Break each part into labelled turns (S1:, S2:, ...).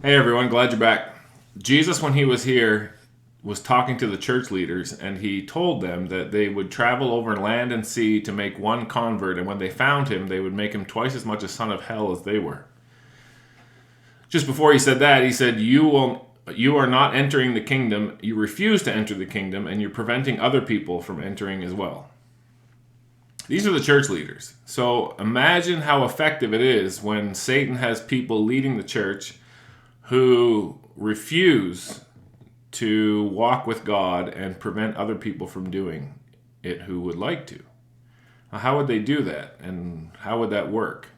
S1: Hey everyone, glad you're back. Jesus, when he was here, was talking to the church leaders and he told them that they would travel over land and sea to make one convert, and when they found him, they would make him twice as much a son of hell as they were. Just before he said that, he said, You are not entering the kingdom, you refuse to enter the kingdom, and you're preventing other people from entering as well. These are the church leaders. So imagine how effective it is when Satan has people leading the church who refuse to walk with God and prevent other people from doing it who would like to. Now, how would they do that? And how would that work?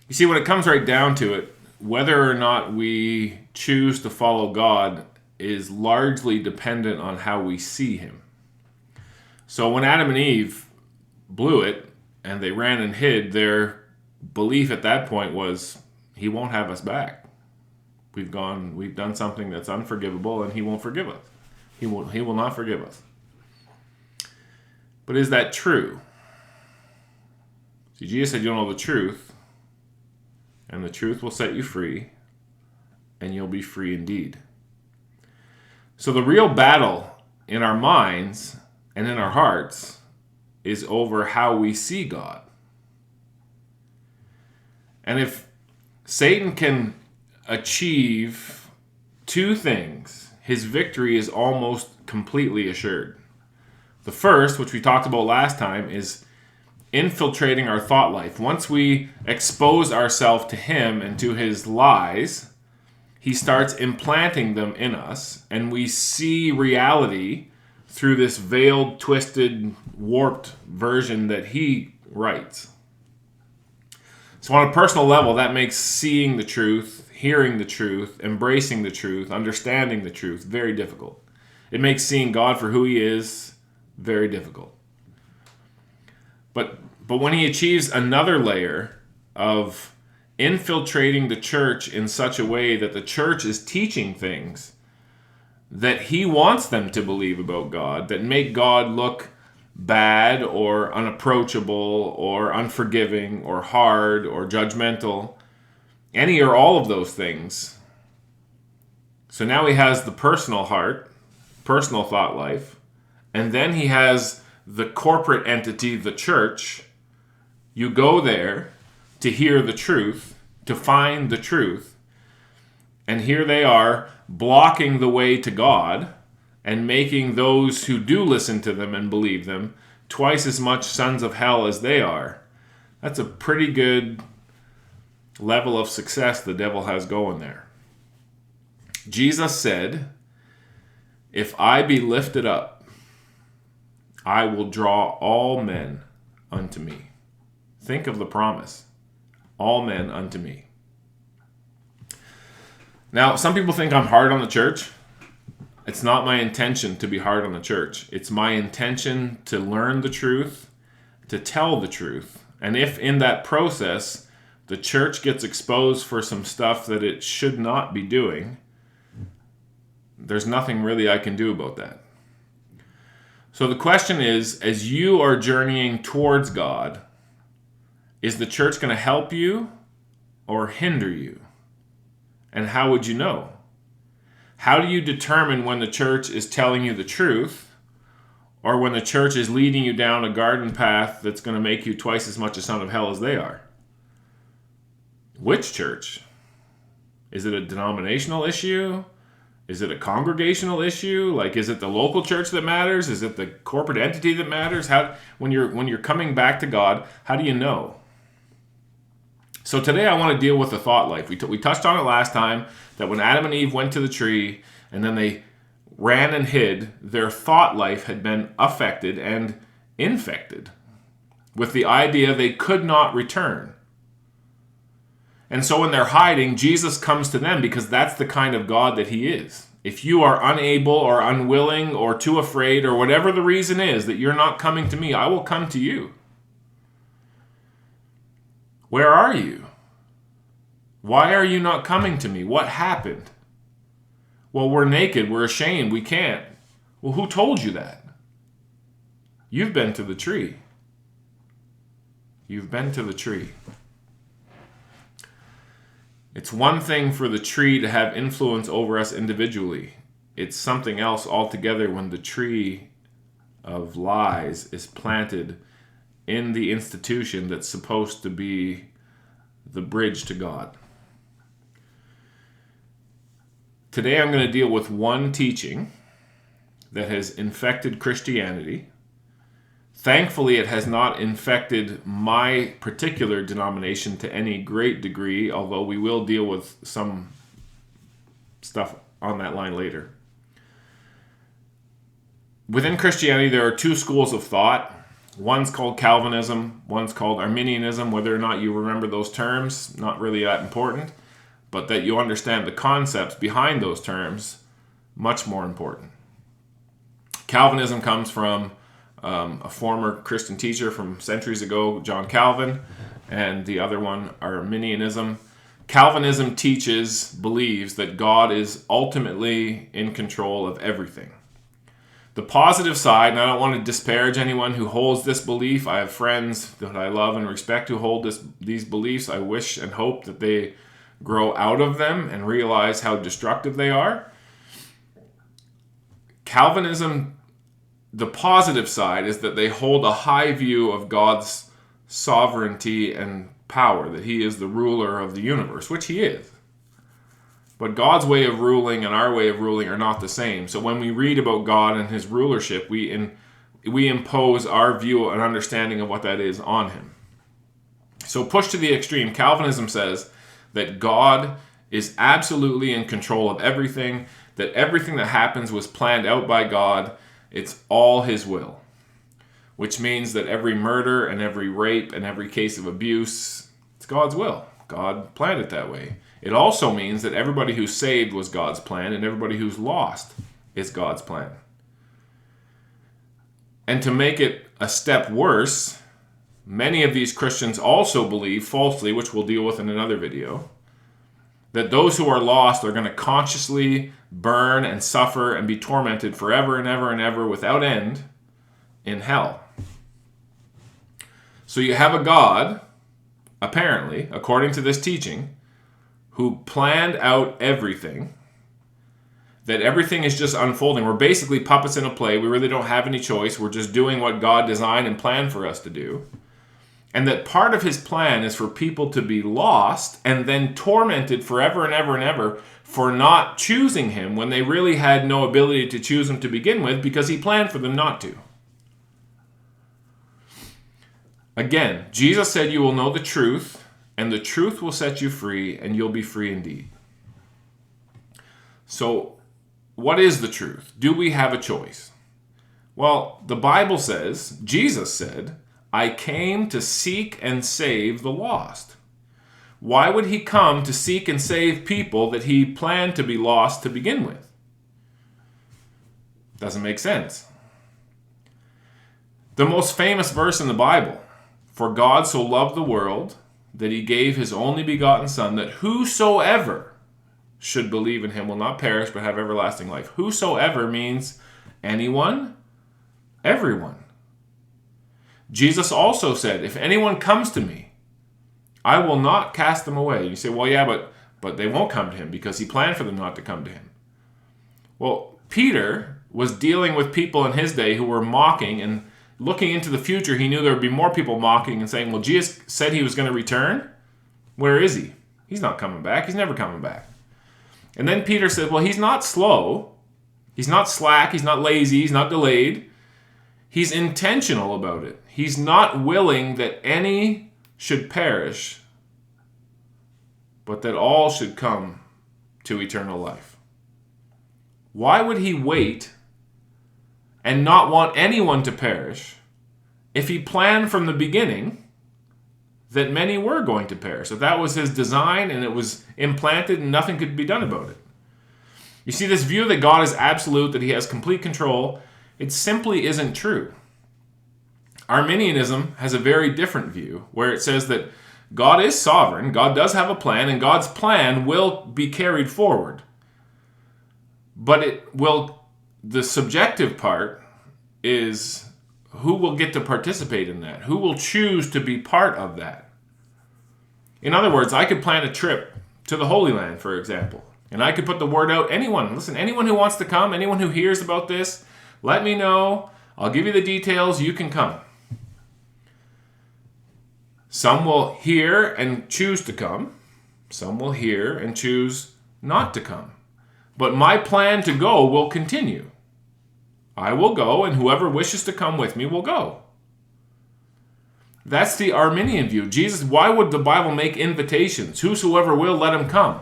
S1: You see, when it comes right down to it, whether or not we choose to follow God is largely dependent on how we see Him. So when Adam and Eve blew it and they ran and hid, their belief at that point was, He won't have us back. We've done something that's unforgivable, and He won't forgive us. He will not forgive us. But is that true? See, Jesus said you'll know the truth, and the truth will set you free, and you'll be free indeed. So the real battle in our minds and in our hearts is over how we see God. And if Satan can achieve two things, his victory is almost completely assured. The first, which we talked about last time, is infiltrating our thought life. Once we expose ourselves to him and to his lies, he starts implanting them in us, and we see reality through this veiled, twisted, warped version that he writes. So on a personal level, that makes seeing the truth, hearing the truth, embracing the truth, understanding the truth very difficult. It makes seeing God for who He is very difficult. But when He achieves another layer of infiltrating the church in such a way that the church is teaching things that He wants them to believe about God, that make God look bad or unapproachable or unforgiving or hard or judgmental, any or all of those things. So now he has the personal heart, personal thought life, and then he has the corporate entity, the church. You go there to hear the truth, to find the truth, and here they are blocking the way to God and making those who do listen to them and believe them twice as much sons of hell as they are. That's a pretty good level of success the devil has going there. Jesus said, "If I be lifted up, I will draw all men unto me." Think of the promise. All men unto me. Now, some people think I'm hard on the church. It's not my intention to be hard on the church. It's my intention to learn the truth, to tell the truth. And if in that process the church gets exposed for some stuff that it should not be doing, there's nothing really I can do about that. So the question is, as you are journeying towards God, is the church going to help you or hinder you? And how would you know? How do you determine when the church is telling you the truth or when the church is leading you down a garden path that's going to make you twice as much a son of hell as they are? Which church? Is it a denominational issue? Is it a congregational issue? Like, is it the local church that matters? Is it the corporate entity that matters? How, when you're coming back to God, how do you know? So today I want to deal with the thought life. We touched on it last time, that when Adam and Eve went to the tree and then they ran and hid, their thought life had been affected and infected with the idea they could not return. And so when they're hiding, Jesus comes to them because that's the kind of God that He is. If you are unable or unwilling or too afraid or whatever the reason is that you're not coming to me, I will come to you. Where are you? Why are you not coming to me? What happened? Well, we're naked, we're ashamed, we can't. Well, who told you that? You've been to the tree. You've been to the tree. It's one thing for the tree to have influence over us individually. It's something else altogether when the tree of lies is planted in the institution that's supposed to be the bridge to God. Today I'm going to deal with one teaching that has infected Christianity. Thankfully, it has not infected my particular denomination to any great degree, although we will deal with some stuff on that line later. Within Christianity, there are two schools of thought. One's called Calvinism, one's called Arminianism. Whether or not you remember those terms, not really that important, but that you understand the concepts behind those terms, much more important. Calvinism comes from a former Christian teacher from centuries ago, John Calvin, and the other one, Arminianism. Calvinism believes that God is ultimately in control of everything. The positive side, and I don't want to disparage anyone who holds this belief. I have friends that I love and respect who hold these beliefs. I wish and hope that they grow out of them and realize how destructive they are. Calvinism, the positive side is that they hold a high view of God's sovereignty and power, that he is the ruler of the universe, which he is. But God's way of ruling and our way of ruling are not the same. So when we read about God and his rulership, we impose our view and understanding of what that is on him. So pushed to the extreme, Calvinism says that God is absolutely in control of everything, that everything that happens was planned out by God. It's all his will, which means that every murder and every rape and every case of abuse, it's God's will. God planned it that way. It also means that everybody who's saved was God's plan, and everybody who's lost is God's plan. And to make it a step worse, many of these Christians also believe falsely, which we'll deal with in another video, that those who are lost are going to consciously burn and suffer and be tormented forever and ever and ever without end in hell. So you have a God, apparently, according to this teaching, who planned out everything, that everything is just unfolding. We're basically puppets in a play. We really don't have any choice. We're just doing what God designed and planned for us to do. And that part of his plan is for people to be lost and then tormented forever and ever and ever for not choosing him when they really had no ability to choose him to begin with because he planned for them not to. Again, Jesus said you will know the truth, and the truth will set you free, and you'll be free indeed. So, what is the truth? Do we have a choice? Well, the Bible says, Jesus said, I came to seek and save the lost. Why would he come to seek and save people that he planned to be lost to begin with? Doesn't make sense. The most famous verse in the Bible, for God so loved the world that he gave his only begotten Son, that whosoever should believe in him will not perish but have everlasting life. Whosoever means anyone, everyone. Jesus also said, if anyone comes to me, I will not cast them away. You say, well, yeah, but they won't come to him because he planned for them not to come to him. Well, Peter was dealing with people in his day who were mocking, and looking into the future, he knew there would be more people mocking and saying, well, Jesus said he was going to return. Where is he? He's not coming back. He's never coming back. And then Peter said, well, he's not slow. He's not slack. He's not lazy. He's not delayed. He's intentional about it. He's not willing that any should perish, but that all should come to eternal life. Why would he wait and not want anyone to perish if he planned from the beginning that many were going to perish? If that was his design and it was implanted and nothing could be done about it. You see, this view that God is absolute, that he has complete control, it simply isn't true. Arminianism has a very different view where it says that God is sovereign, God does have a plan, and God's plan will be carried forward. But the subjective part is who will get to participate in that? Who will choose to be part of that? In other words, I could plan a trip to the Holy Land, for example. And I could put the word out. Anyone who wants to come, anyone who hears about this, let me know. I'll give you the details. You can come. Some will hear and choose to come. Some will hear and choose not to come. But my plan to go will continue. I will go, and whoever wishes to come with me will go. That's the Arminian view. Jesus, why would the Bible make invitations? Whosoever will, let him come.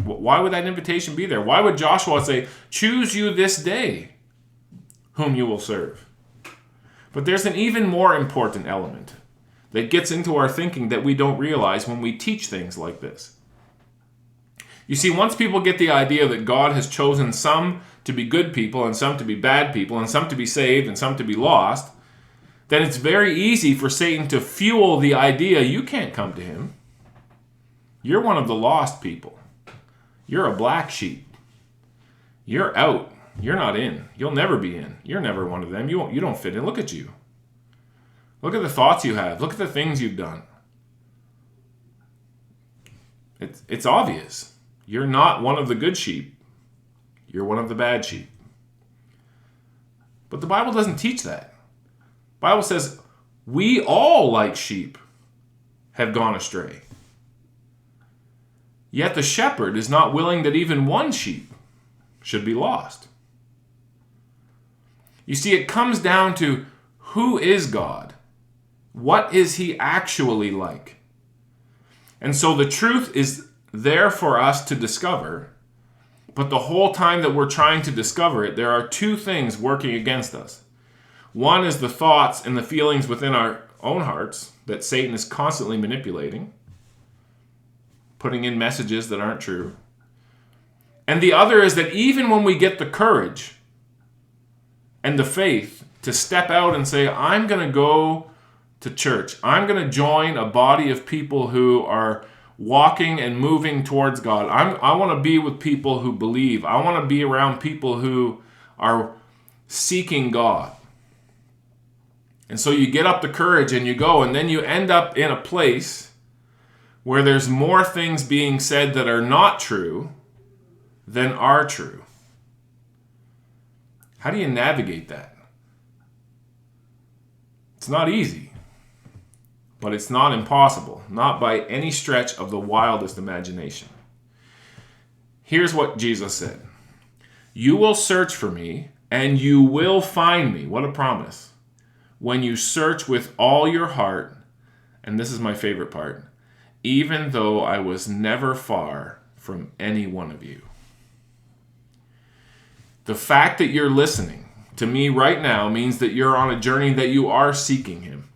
S1: Why would that invitation be there? Why would Joshua say, choose you this day whom you will serve? But there's an even more important element that gets into our thinking that we don't realize when we teach things like this. You see, once people get the idea that God has chosen some to be good people and some to be bad people and some to be saved and some to be lost, then it's very easy for Satan to fuel the idea you can't come to him. You're one of the lost people. You're a black sheep. You're out. You're not in. You'll never be in. You're never one of them. You don't fit in. Look at you. Look at the thoughts you have. Look at the things you've done. It's obvious. You're not one of the good sheep. You're one of the bad sheep. But the Bible doesn't teach that. The Bible says, we all, like sheep, have gone astray. Yet the shepherd is not willing that even one sheep should be lost. You see, it comes down to who is God? What is he actually like? And so the truth is there for us to discover, but the whole time that we're trying to discover it, there are two things working against us. One is the thoughts and the feelings within our own hearts that Satan is constantly manipulating, putting in messages that aren't true. And the other is that even when we get the courage and the faith to step out and say, I'm going to go to church, I'm going to join a body of people who are walking and moving towards God. I want to be with people who believe. I want to be around people who are seeking God. And so you get up the courage and you go, and then you end up in a place where there's more things being said that are not true than are true. How do you navigate that? It's not easy, but it's not impossible, not by any stretch of the wildest imagination. Here's what Jesus said. You will search for me, and you will find me. What a promise. When you search with all your heart, and this is my favorite part, even though I was never far from any one of you. The fact that you're listening to me right now means that you're on a journey that you are seeking him.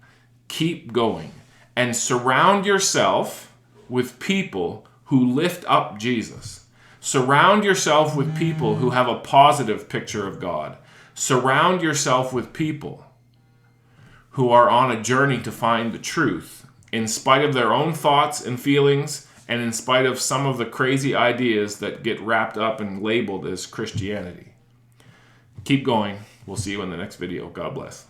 S1: Keep going and surround yourself with people who lift up Jesus. Surround yourself with people who have a positive picture of God. Surround yourself with people who are on a journey to find the truth, in spite of their own thoughts and feelings, and in spite of some of the crazy ideas that get wrapped up and labeled as Christianity. Keep going. We'll see you in the next video. God bless.